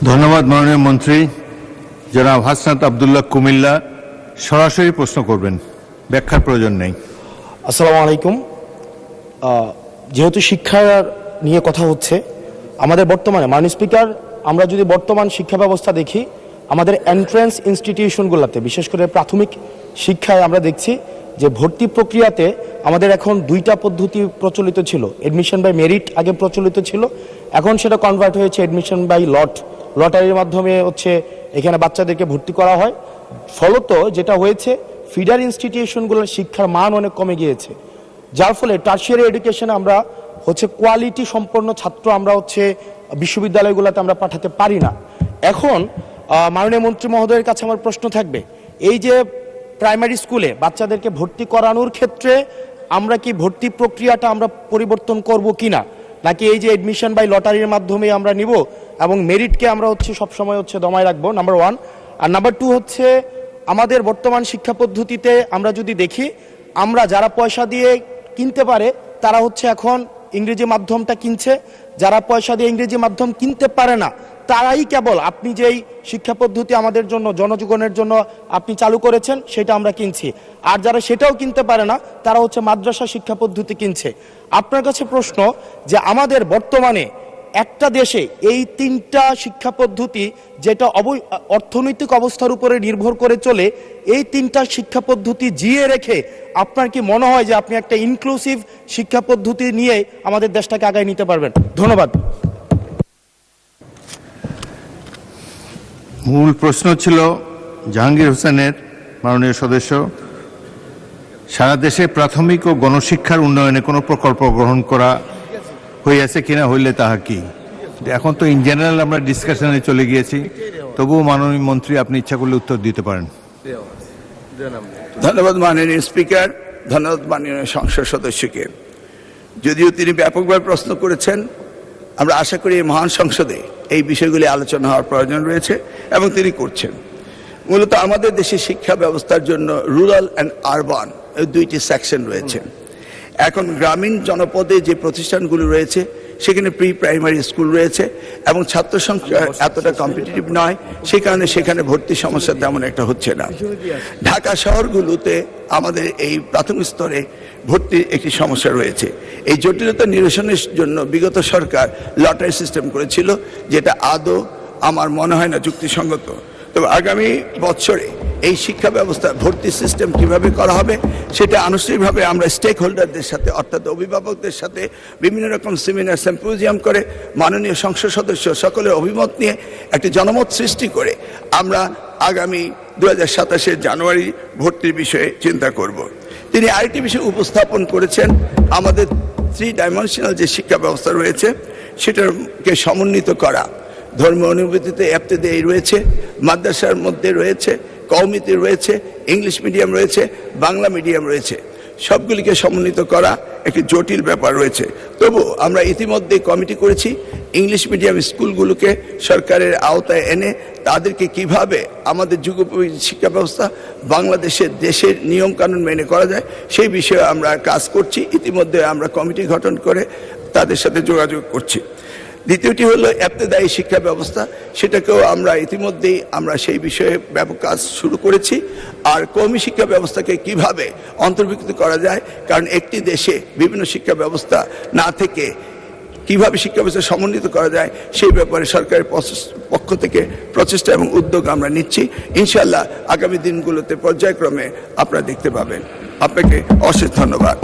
ধন্যবাদ মাননীয় মন্ত্রী। জনাব হাসনাত আব্দুল্লাহ কুমিল্লা সরাসরি প্রশ্ন করবেন, ব্যাখ্যার প্রয়োজন নেই। আসসালামু আলাইকুম। যেহেতু শিক্ষা নিয়ে কথা হচ্ছে, আমাদের বর্তমানে মাননীয় স্পিকার, আমরা যদি বর্তমান শিক্ষা ব্যবস্থা দেখি, আমাদের এন্ট্রান্স ইনস্টিটিউশনগুলোতে বিশেষ করে প্রাথমিক শিক্ষায় আমরা দেখছি যে ভর্তি প্রক্রিয়াতে আমাদের এখন দুইটা পদ্ধতি প্রচলিত ছিল। এডমিশন বাই মেরিট আগে প্রচলিত ছিল, এখন সেটা কনভার্ট হয়েছে এডমিশন বাই লটারির মাধ্যমে এখানে বাচ্চাদেরকে ভর্তি করা হয়। ফলত যেটা হয়েছে, ফিডার ইনস্টিটিউশনগুলোর শিক্ষার মান অনেক কমে গিয়েছে, যার ফলে টার্সিয়ারি এডুকেশনে আমরা কোয়ালিটি সম্পন্ন ছাত্র আমরা বিশ্ববিদ্যালয়গুলোতে আমরা পাঠাতে পারি না। এখন মাননীয় মন্ত্রী মহোদয়ের কাছে আমার প্রশ্ন থাকবে, এই যে প্রাইমারি স্কুলে বাচ্চাদেরকে ভর্তি করানোর ক্ষেত্রে আমরা কি ভর্তি প্রক্রিয়াটা আমরা পরিবর্তন করব কিনা, নাকি এই যে এডমিশন বাই লটারির মাধ্যমে আমরা নিব এবং মেরিটকে আমরা সবসময় দমায় রাখবো, নাম্বার ওয়ান। আর নাম্বার টু আমাদের বর্তমান শিক্ষা পদ্ধতিতে আমরা যদি দেখি, আমরা যারা পয়সা দিয়ে কিনতে পারে তারা এখন ইংরেজি মাধ্যমটা কিনছে, যারা পয়সা দিয়ে ইংরেজি মাধ্যম কিনতে পারে না তারাই কেবল আপনি যেই শিক্ষা পদ্ধতি আমাদের জন্য জনজীবনের জন্য আপনি চালু করেছেন সেটা আমরা কিনছি, আর যারা সেটাও কিনতে পারে না তারা মাদ্রাসা শিক্ষা পদ্ধতি কিনছে। আপনার কাছে প্রশ্ন যে আমাদের বর্তমানে একটা দেশে এই তিনটা শিক্ষা পদ্ধতি যেটা অর্থনৈতিক অবস্থার উপরে নির্ভর করে চলে, এই তিনটা শিক্ষা পদ্ধতি জিয়ে রেখে আপনার কি মনে হয় যে আপনি একটা ইনক্লুসিভ শিক্ষা পদ্ধতি নিয়ে আমাদের দেশটাকে আগায় নিতে পারবেন? ধন্যবাদ। মূল প্রশ্ন ছিল জাহাঙ্গীর হোসেনের, মাননীয় সদস্য, সারা দেশে প্রাথমিক ও গণশিক্ষার উন্নয়নে কোনো প্রকল্প গ্রহণ করা হইয়াছে কিনা, হইলে তাহা কি? এখন তো ইন জেনারেল আমরা ডিসকাশনে চলে গিয়েছি, তবুও মাননীয় মন্ত্রী আপনি ইচ্ছা করলে উত্তর দিতে পারেন। ধন্যবাদ মাননীয় স্পিকার, ধন্যবাদ মাননীয় সংসদ সদস্যকে। যদিও তিনি ব্যাপকভাবে প্রশ্ন করেছেন, আমরা আশা করি এই মহান সংসদে এই বিষয়গুলি আলোচনা হওয়ার প্রয়োজন রয়েছে এবং তিনি করছেন। মূলত আমাদের দেশে শিক্ষা ব্যবস্থার জন্য রুরাল অ্যান্ড আরবান এই দুইটি সেকশন রয়েছে। এখন গ্রামীণ জনপদে যে প্রতিষ্ঠানগুলি রয়েছে সেখানে প্রি প্রাইমারি স্কুল রয়েছে এবং ছাত্র সংখ্যা এতটা কম্পিটিটিভ নয়, সেই কারণে সেখানে ভর্তি সমস্যা তেমন একটা হচ্ছে না। ঢাকা শহরগুলোতে আমাদের এই প্রাথমিক স্তরে ভর্তির একটি সমস্যা রয়েছে। এই জটিলতা নিরসনের জন্য বিগত সরকার লটারি সিস্টেম করেছিল, যেটা আদৌ আমার মনে হয় না যুক্তিসঙ্গত। তবে আগামী বছরে এই শিক্ষা ব্যবস্থা ভর্তি সিস্টেম কিভাবে করা হবে সেটা আনুষ্ঠানিকভাবে আমরা স্টেক হোল্ডারদের সাথে, অর্থাৎ অভিভাবকদের সাথে বিভিন্ন রকম সেমিনার সিম্পোজিয়াম করে মাননীয় সংসদ সদস্য সকলের অভিমত নিয়ে একটি জনমত সৃষ্টি করে আমরা আগামী 2027 জানুয়ারি ভর্তির বিষয়ে চিন্তা করব। তিনি আরেকটি বিষয় উপস্থাপন করেছেন, আমাদের 3 ডাইমেনশনাল যে শিক্ষা ব্যবস্থা রয়েছে সেটাকে সমন্বিত করা। ধর্ম অনুভূতিতে এফতেদায়ী রয়েছে, মাদ্রাসার মধ্যে রয়েছে, কওমিতে রয়েছে, ইংলিশ মিডিয়াম রয়েছে, বাংলা মিডিয়াম রয়েছে, সবগুলিকে সমন্বিত করা একটি জটিল ব্যাপার রয়েছে। তবু আমরা ইতিমধ্যে কমিটি করেছি ইংলিশ মিডিয়াম স্কুলগুলোকে সরকারের আওতায় এনে তাদেরকে কিভাবে আমাদের যুগোপযোগী শিক্ষা ব্যবস্থা বাংলাদেশের দেশের নিয়মকানুন মেনে করা যায় সেই বিষয়ে আমরা কাজ করছি। ইতিমধ্যে আমরা কমিটি গঠন করে তাদের সাথে যোগাযোগ করছি। দ্বিতীয়টি হলো ইবতেদায়ী শিক্ষা ব্যবস্থা, সেটাকেও আমরা ইতিমধ্যেই সেই বিষয়ে ব্যাপক কাজ শুরু করেছি। আর কওমি শিক্ষা ব্যবস্থাকে কিভাবে অন্তর্ভুক্ত করা যায়, কারণ একটি দেশে বিভিন্ন শিক্ষা ব্যবস্থা না থেকে কিভাবে শিক্ষা ব্যবস্থা সমন্বিত করা যায় সেই ব্যাপারে সরকারের পক্ষ থেকে প্রচেষ্টা এবং উদ্যোগ আমরা নিচ্ছি। ইনশাআল্লাহ আগামী দিনগুলোতে পর্যায়ক্রমে আপনারা দেখতে পাবেন। আপনাকে অশেষ ধন্যবাদ।